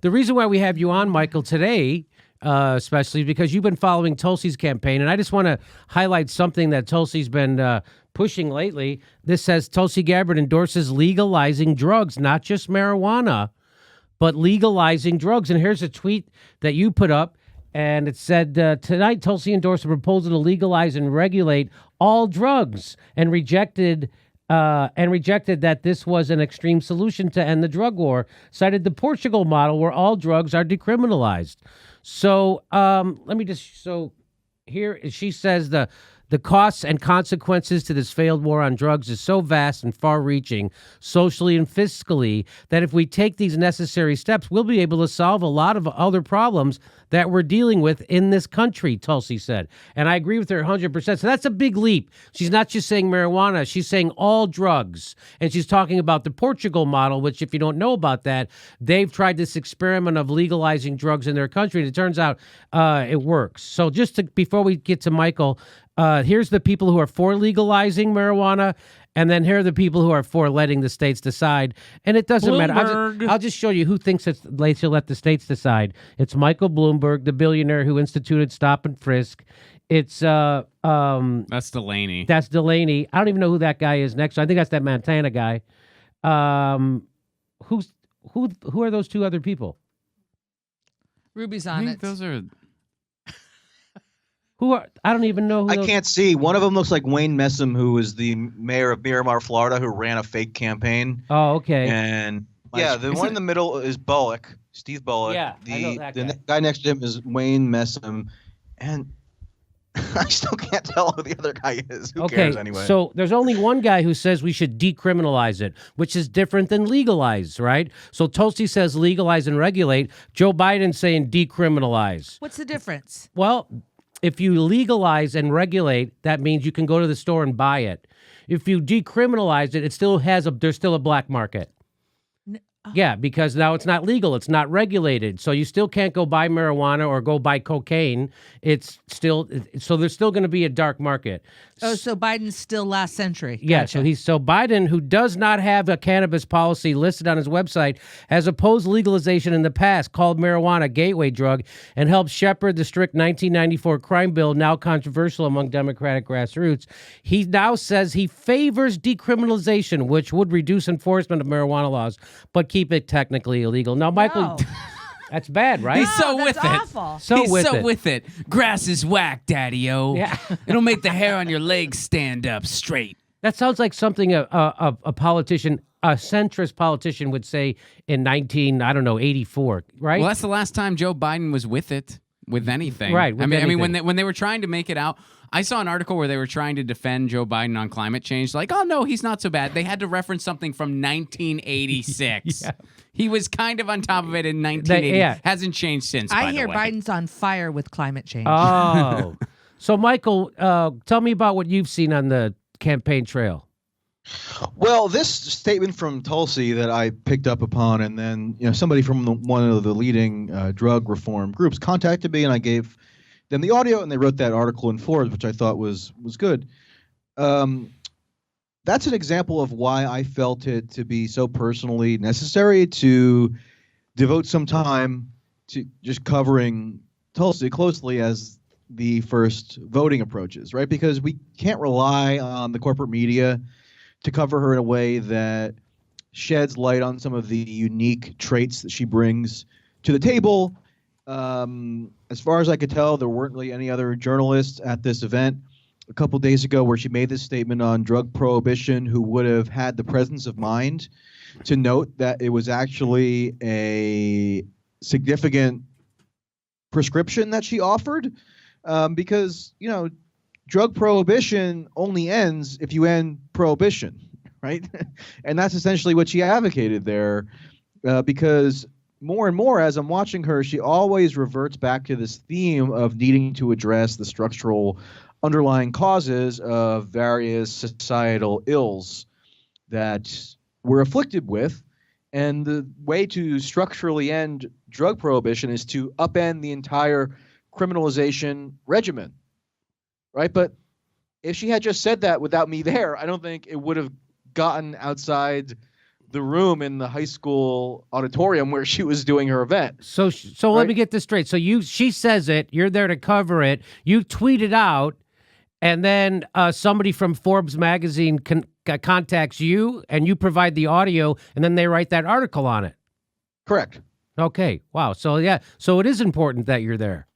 The reason why we have you on, Michael, today, especially because you've been following Tulsi's campaign, and I just want to highlight something that Tulsi's been pushing lately. This says Tulsi Gabbard endorses legalizing drugs, not just marijuana, but legalizing drugs. And here's a tweet that you put up, and it said, tonight Tulsi endorsed a proposal to legalize and regulate all drugs and rejected that this was an extreme solution to end the drug war, cited the Portugal model where all drugs are decriminalized. So here she says the costs and consequences to this failed war on drugs is so vast and far-reaching, socially and fiscally, that if we take these necessary steps, we'll be able to solve a lot of other problems that we're dealing with in this country, Tulsi said. And I agree with her 100%. So that's a big leap. She's not just saying marijuana, she's saying all drugs. And she's talking about the Portugal model, which, if you don't know about that, they've tried this experiment of legalizing drugs in their country, and it turns out it works. So before we get to Michael, here's the people who are for legalizing marijuana, and then here are the people who are for letting the states decide. And it doesn't matter. I'll just show you who thinks they should let the states decide. It's Michael Bloomberg, the billionaire who instituted stop and frisk. It's that's Delaney. That's Delaney. I don't even know who that guy is next. I think that's that Montana guy. Who are those two other people? Ruby's on it. Those are. Who are? I don't even know. I can't see. One of them looks like Wayne Messam, who was the mayor of Miramar, Florida, who ran a fake campaign. Oh, okay. And the one in the middle is Bullock, Steve Bullock. Yeah, I know that guy. The guy next to him is Wayne Messam, and I still can't tell who the other guy is. Who cares anyway? So there's only one guy who says we should decriminalize it, which is different than legalize, right? So Tulsi says legalize and regulate. Joe Biden's saying decriminalize. What's the difference? Well, if you legalize and regulate, that means you can go to the store and buy it. If you decriminalize it, there's still a black market. Yeah, because now it's not legal. It's not regulated. So you still can't go buy marijuana or go buy cocaine. So there's still going to be a dark market. Oh, so Biden's still last century. Yeah, Gotcha. so Biden, who does not have a cannabis policy listed on his website, has opposed legalization in the past, called marijuana a gateway drug, and helped shepherd the strict 1994 crime bill, now controversial among Democratic grassroots. He now says he favors decriminalization, which would reduce enforcement of marijuana laws, but keep it technically illegal. Now, Michael, No. That's bad, right? He's so with that's it. awful. He's so with it. Grass is whack, Daddy-o. Yeah. It'll make the hair on your legs stand up straight. That sounds like something a politician, a centrist politician would say in 84, right? Well, that's the last time Joe Biden was with it, with anything. Right, I mean, anything. when they were trying to make it out, I saw an article where they were trying to defend Joe Biden on climate change. Like, oh, no, he's not so bad. They had to reference something from 1986. Yeah. He was kind of on top of it in 1980. Yeah. Hasn't changed since, I by hear the way. Biden's on fire with climate change. Oh. So, Michael, tell me about what you've seen on the campaign trail. Well, this statement from Tulsi that I picked up upon, and then somebody from one of the leading drug reform groups contacted me, and I gave them the audio, and they wrote that article in Forbes, which I thought was good. That's an example of why I felt it to be so personally necessary to devote some time to just covering Tulsi closely as the first voting approaches, right? Because we can't rely on the corporate media to cover her in a way that sheds light on some of the unique traits that she brings to the table. As far as I could tell, there weren't really any other journalists at this event a couple days ago where she made this statement on drug prohibition who would have had the presence of mind to note that it was actually a significant prescription that she offered, because drug prohibition only ends if you end prohibition, right? And that's essentially what she advocated there, because more and more as I'm watching her, she always reverts back to this theme of needing to address the structural underlying causes of various societal ills that we're afflicted with. And the way to structurally end drug prohibition is to upend the entire criminalization regimen, right? But if she had just said that without me there, I don't think it would have gotten outside the room in the high school auditorium where she was doing her event. So let Right. me get this straight. So she says it, you're there to cover it, you tweet it out, and then somebody from Forbes magazine contacts you, and you provide the audio, and then they write that article on it. Correct. Okay. Wow. So yeah. So it is important that you're there.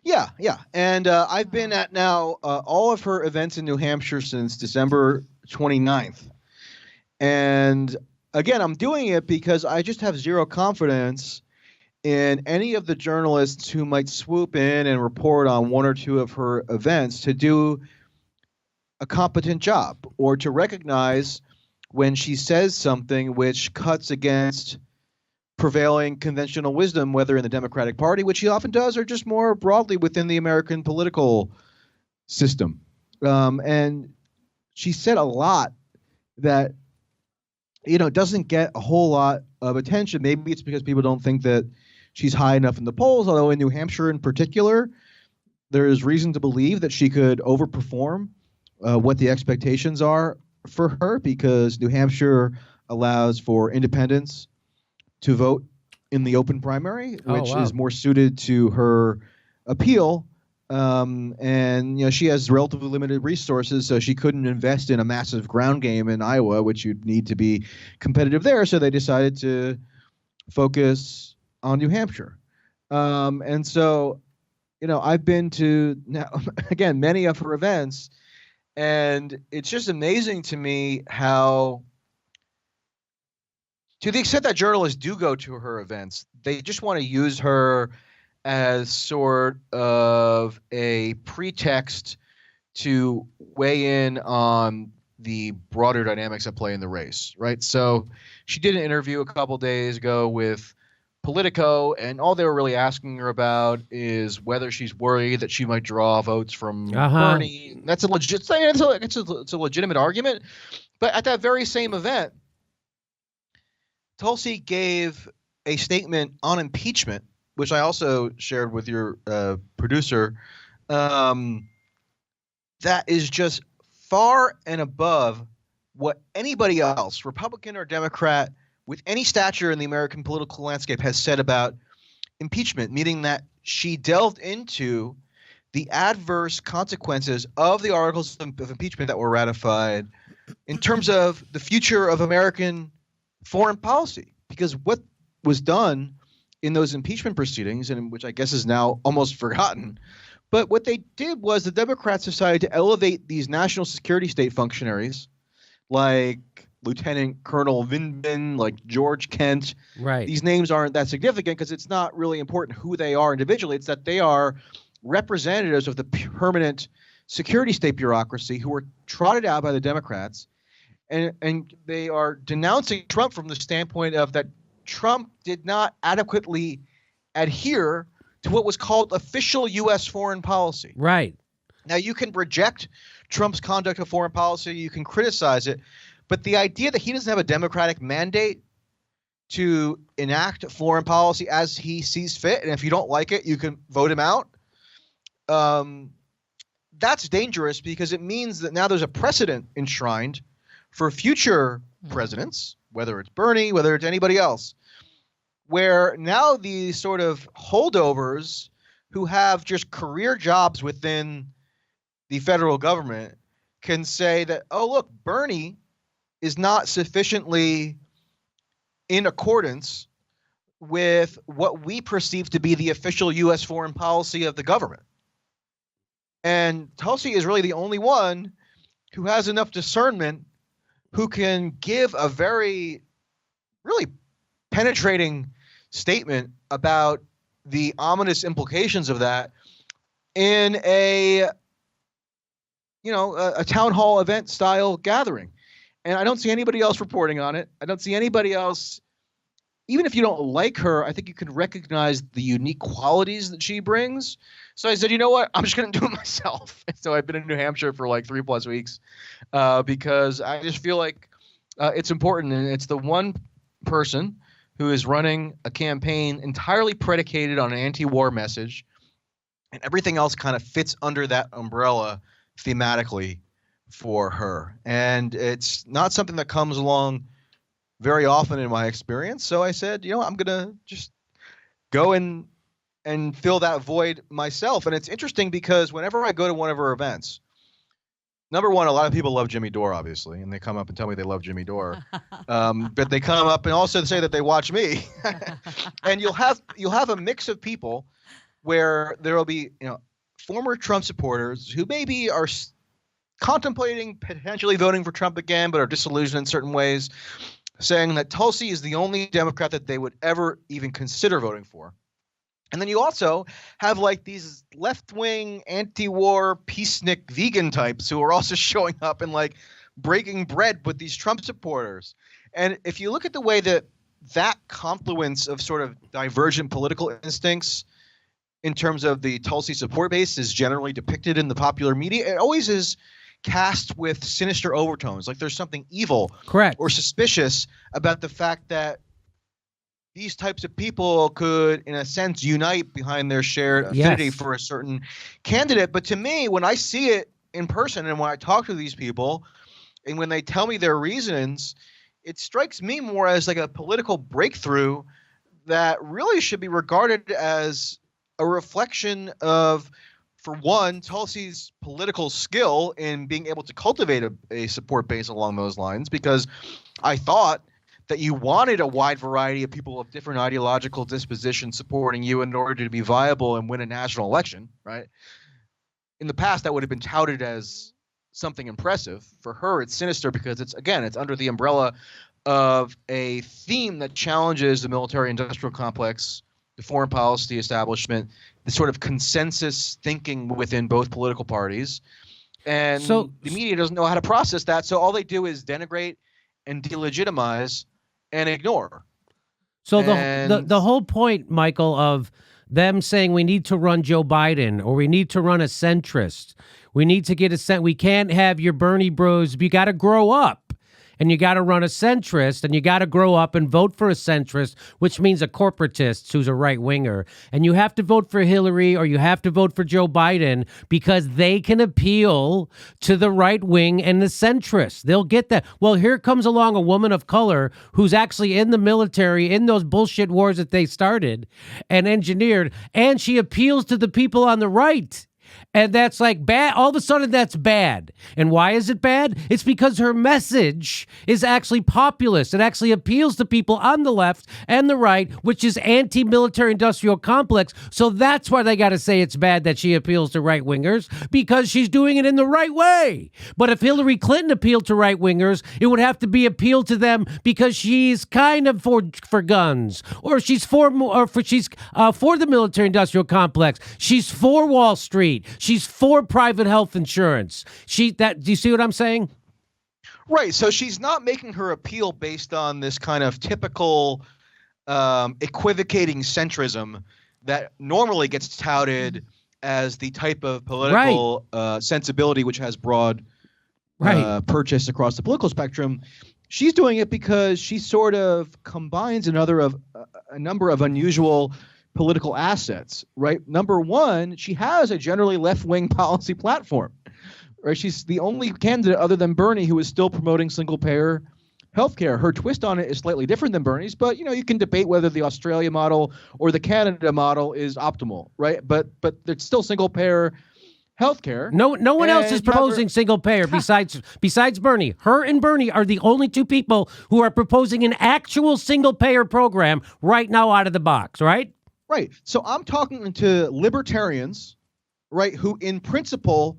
Yeah. And I've been at now all of her events in New Hampshire since December 29th. And again, I'm doing it because I just have zero confidence in any of the journalists who might swoop in and report on one or two of her events to do a competent job or to recognize when she says something which cuts against prevailing conventional wisdom, whether in the Democratic Party, which she often does, or just more broadly within the American political system. And she said a lot that doesn't get a whole lot of attention. Maybe it's because people don't think that she's high enough in the polls, although in New Hampshire in particular, there is reason to believe that she could overperform what the expectations are for her, because New Hampshire allows for independents to vote in the open primary, which is more suited to her appeal. And she has relatively limited resources, so she couldn't invest in a massive ground game in Iowa, which you'd need to be competitive there. So they decided to focus on New Hampshire. And so, I've been to now again many of her events, and it's just amazing to me how, to the extent that journalists do go to her events, they just want to use her as sort of a pretext to weigh in on the broader dynamics at play in the race, right? So she did an interview a couple days ago with Politico, and all they were really asking her about is whether she's worried that she might draw votes from Bernie. That's a legit thing. It's a legitimate argument. But at that very same event, Tulsi gave a statement on impeachment, which I also shared with your producer, that is just far and above what anybody else, Republican or Democrat, with any stature in the American political landscape has said about impeachment, meaning that she delved into the adverse consequences of the articles of impeachment that were ratified in terms of the future of American foreign policy. Because what was done in those impeachment proceedings, and which I guess is now almost forgotten, but what they did was the Democrats decided to elevate these national security state functionaries like Lieutenant Colonel Vindman, like George Kent. Right. These names aren't that significant because it's not really important who they are individually. It's that they are representatives of the permanent security state bureaucracy who were trotted out by the Democrats. And they are denouncing Trump from the standpoint of that Trump did not adequately adhere to what was called official U.S. foreign policy. Right. Now, you can reject Trump's conduct of foreign policy. You can criticize it. But the idea that he doesn't have a democratic mandate to enact foreign policy as he sees fit, and if you don't like it, you can vote him out, that's dangerous because it means that now there's a precedent enshrined for future presidents, whether it's Bernie, whether it's anybody else, where now these sort of holdovers who have just career jobs within the federal government can say that, oh, look, Bernie is not sufficiently in accordance with what we perceive to be the official U.S. foreign policy of the government. And Tulsi is really the only one who has enough discernment who can give a very, really penetrating statement about the ominous implications of that in a town hall event style gathering. And I don't see anybody else reporting on it. I don't see anybody else. Even if you don't like her, I think you can recognize the unique qualities that she brings. So I said, you know what? I'm just going to do it myself. And so I've been in New Hampshire for like 3+ weeks because I just feel like it's important. And it's the one person who is running a campaign entirely predicated on an anti-war message. And everything else kind of fits under that umbrella thematically for her. And it's not something that comes along very often in my experience. So I said, I'm going to just go and fill that void myself. And it's interesting because whenever I go to one of her events, number one, a lot of people love Jimmy Dore, obviously, and they come up and tell me they love Jimmy Dore. But they come up and also say that they watch me. And you'll have a mix of people where there will be, former Trump supporters who maybe are contemplating potentially voting for Trump again, but are disillusioned in certain ways, saying that Tulsi is the only Democrat that they would ever even consider voting for. And then you also have like these left-wing, anti-war, peacenik vegan types who are also showing up and like breaking bread with these Trump supporters. And if you look at the way that confluence of sort of divergent political instincts in terms of the Tulsi support base is generally depicted in the popular media, it always is cast with sinister overtones. Like there's something evil or suspicious about the fact that these types of people could, in a sense, unite behind their shared affinity for a certain candidate. But to me, when I see it in person and when I talk to these people and when they tell me their reasons, it strikes me more as like a political breakthrough that really should be regarded as a reflection of, for one, Tulsi's political skill in being able to cultivate a support base along those lines, because I thought that you wanted a wide variety of people of different ideological dispositions supporting you in order to be viable and win a national election, right? In the past, that would have been touted as something impressive. For her, it's sinister because it's under the umbrella of a theme that challenges the military-industrial complex, the foreign policy establishment, the sort of consensus thinking within both political parties. And the media doesn't know how to process that, so all they do is denigrate and delegitimize and ignore. So the whole point, Michael, of them saying we need to run Joe Biden or we need to run a centrist, we need to get we can't have your Bernie bros. You got to grow up. And you got to run a centrist, and you got to grow up and vote for a centrist, which means a corporatist who's a right-winger. And you have to vote for Hillary or you have to vote for Joe Biden because they can appeal to the right wing and the centrists. They'll get that. Well, here comes along a woman of color who's actually in the military, in those bullshit wars that they started and engineered, and she appeals to the people on the right. And that's like bad. All of a sudden, that's bad. And why is it bad? It's because her message is actually populist. It actually appeals to people on the left and the right, which is anti-military industrial complex. So that's why they got to say it's bad that she appeals to right wingers, because she's doing it in the right way. But if Hillary Clinton appealed to right wingers, it would have to be appealed to them because she's kind of for guns, or she's for the military industrial complex. She's for Wall Street. She's for private health insurance. Do you see what I'm saying? Right. So she's not making her appeal based on this kind of typical equivocating centrism that normally gets touted as the type of political sensibility which has broad purchase across the political spectrum. She's doing it because she sort of combines a number of unusual political assets, right? Number one, she has a generally left-wing policy platform, right? She's the only candidate other than Bernie who is still promoting single-payer healthcare. Her twist on it is slightly different than Bernie's, but you can debate whether the Australia model or the Canada model is optimal, right? But it's still single-payer healthcare. No one else is proposing single-payer besides Bernie. Her and Bernie are the only two people who are proposing an actual single-payer program right now out of the box, right? Right. So I'm talking to libertarians, right, who in principle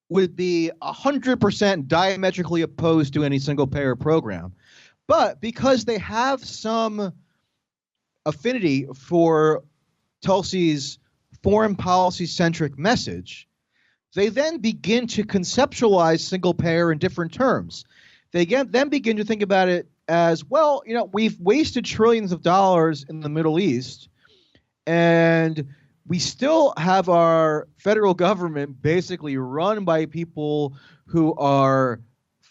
would be 100% diametrically opposed to any single payer program. But because they have some affinity for Tulsi's foreign policy centric message, they then begin to conceptualize single payer in different terms. They then begin to think about it as, well, we've wasted trillions of dollars in the Middle East, and we still have our federal government basically run by people who are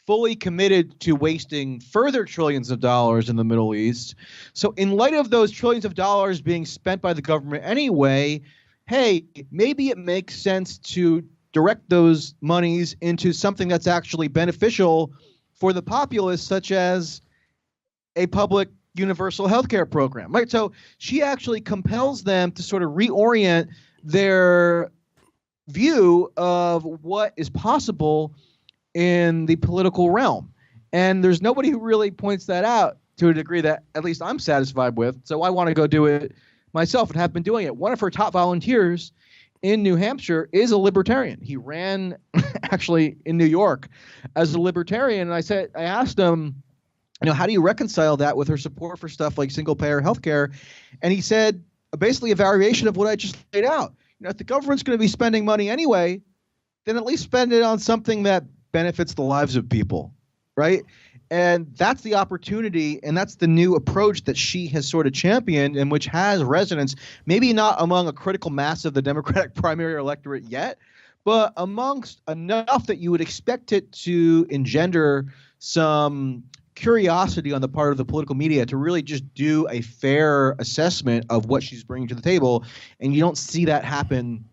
fully committed to wasting further trillions of dollars in the Middle East. So in light of those trillions of dollars being spent by the government anyway, hey, maybe it makes sense to direct those monies into something that's actually beneficial for the populace, such as a public universal healthcare program, right? So she actually compels them to sort of reorient their view of what is possible in the political realm. And there's nobody who really points that out to a degree that at least I'm satisfied with. So I want to go do it myself and have been doing it. One of her top volunteers in New Hampshire is a libertarian. He ran actually in New York as a libertarian. And I asked him, how do you reconcile that with her support for stuff like single payer healthcare? And he said, basically a variation of what I just laid out. If the government's going to be spending money anyway, then at least spend it on something that benefits the lives of people, right? And that's the opportunity, and that's the new approach that she has sort of championed, and which has resonance, maybe not among a critical mass of the Democratic primary electorate yet, but amongst enough that you would expect it to engender some curiosity on the part of the political media to really just do a fair assessment of what she's bringing to the table. And you don't see that happen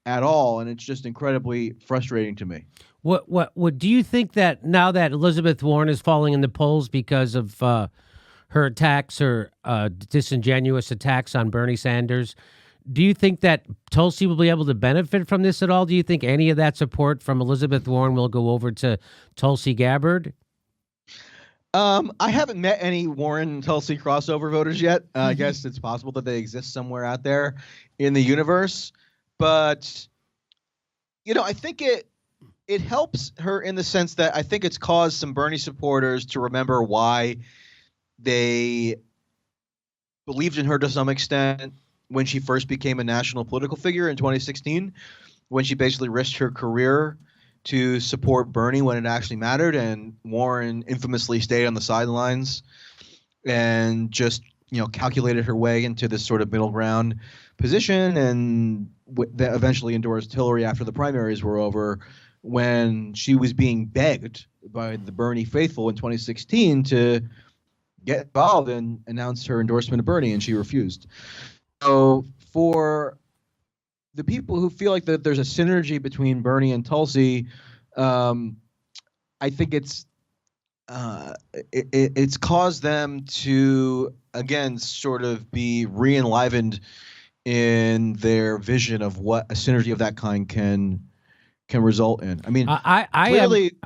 at all. And it's just incredibly frustrating to me. What do you think that now that Elizabeth Warren is falling in the polls because of her attacks, her disingenuous attacks on Bernie Sanders, do you think that Tulsi will be able to benefit from this at all? Do you think any of that support from Elizabeth Warren will go over to Tulsi Gabbard? I haven't met any Warren and Tulsi crossover voters yet. I guess it's possible that they exist somewhere out there in the universe. But, I think it helps her in the sense that I think it's caused some Bernie supporters to remember why they believed in her to some extent when she first became a national political figure in 2016, when she basically risked her career to support Bernie when it actually mattered, and Warren infamously stayed on the sidelines and just calculated her way into this sort of middle ground position, and that eventually endorsed Hillary after the primaries were over, when she was being begged by the Bernie faithful in 2016 to get involved and announce her endorsement of Bernie, and she refused. So for the people who feel like that there's a synergy between Bernie and Tulsi, I think it's caused them to again sort of be re-enlivened in their vision of what a synergy of that kind can result in. I mean, I clearly,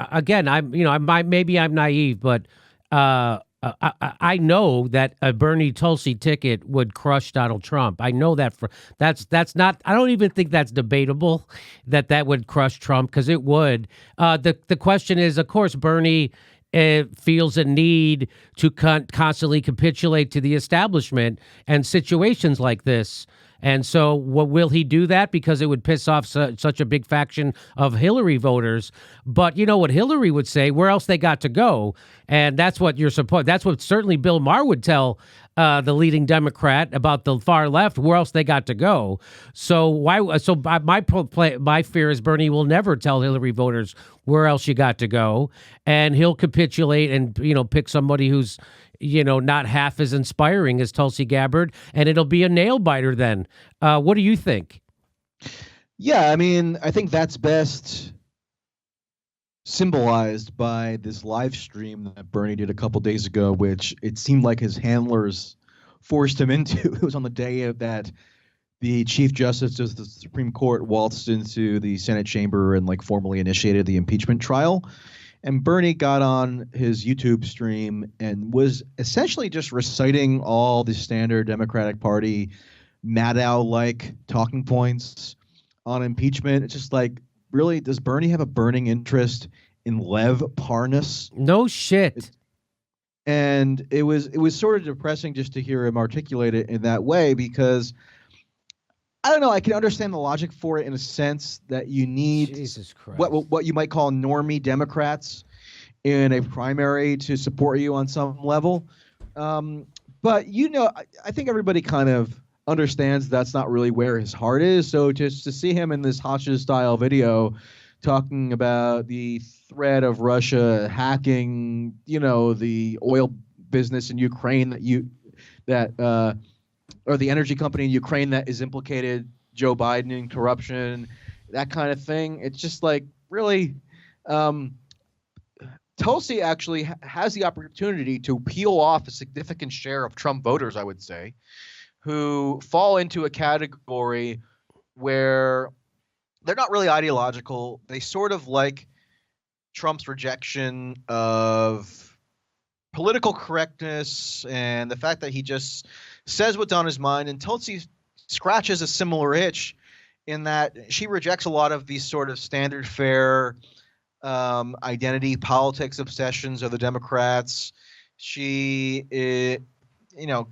maybe I'm naive, but I know that a Bernie Tulsi ticket would crush Donald Trump. I know that that's not. I don't even think that's debatable that would crush Trump, because it would. The question is, of course, Bernie feels a need to constantly capitulate to the establishment and situations like this. And so will he do that? Because it would piss off such a big faction of Hillary voters. But you know what Hillary would say, where else they got to go? And that's what you're supposed. That's what certainly Bill Maher would tell the leading Democrat about the far left, where else they got to go. So why? So my fear is Bernie will never tell Hillary voters where else you got to go, and he'll capitulate and pick somebody who's not half as inspiring as Tulsi Gabbard, and it'll be a nail biter then. What do you think? Yeah, I mean, I think that's best symbolized by this live stream that Bernie did a couple days ago, which it seemed like his handlers forced him into. It was on the day that the Chief Justice of the Supreme Court waltzed into the Senate chamber and formally initiated the impeachment trial. And Bernie got on his YouTube stream and was essentially just reciting all the standard Democratic Party Maddow-like talking points on impeachment. It's just really, does Bernie have a burning interest in Lev Parnas? No shit. And it was sort of depressing just to hear him articulate it in that way, because I don't know. I can understand the logic for it in a sense that you need Jesus Christ. what you might call normie Democrats in a primary to support you on some level. But I think everybody kind of understands that's not really where his heart is. So just to see him in this Hodges style video talking about the threat of Russia hacking, the oil business in Ukraine or the energy company in Ukraine that is implicated Joe Biden in corruption, that kind of thing. It's just really, Tulsi actually has the opportunity to peel off a significant share of Trump voters, I would say, who fall into a category where they're not really ideological. They sort of like Trump's rejection of political correctness and the fact that he just says what's on his mind. And Tulsi scratches a similar itch in that she rejects a lot of these sort of standard fare identity politics obsessions of the Democrats. She,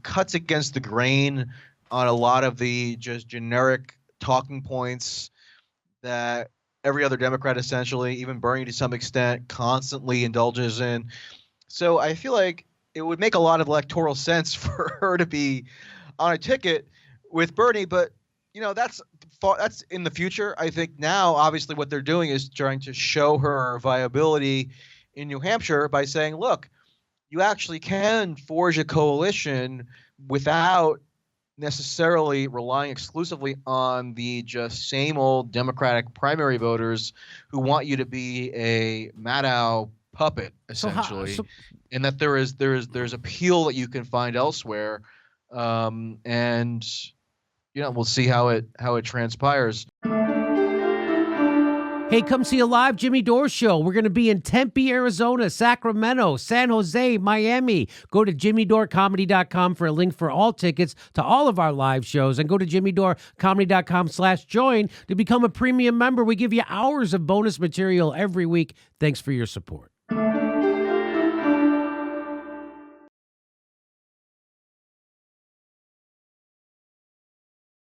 cuts against the grain on a lot of the just generic talking points that every other Democrat, essentially, even Bernie to some extent, constantly indulges in. So I feel like it would make a lot of electoral sense for her to be on a ticket with Bernie, but that's in the future. I think now, obviously, what they're doing is trying to show her viability in New Hampshire by saying, look, you actually can forge a coalition without necessarily relying exclusively on the just same old Democratic primary voters who want you to be a Maddow puppet, essentially, and that there's appeal that you can find elsewhere, and we'll see how it transpires. Hey, come see a live Jimmy Dore show. We're going to be in Tempe, Arizona, Sacramento, San Jose, Miami. Go to jimmydorecomedy.com for a link for all tickets to all of our live shows, and go to jimmydorecomedy.com/join to become a premium member. We give you hours of bonus material every week. Thanks for your support.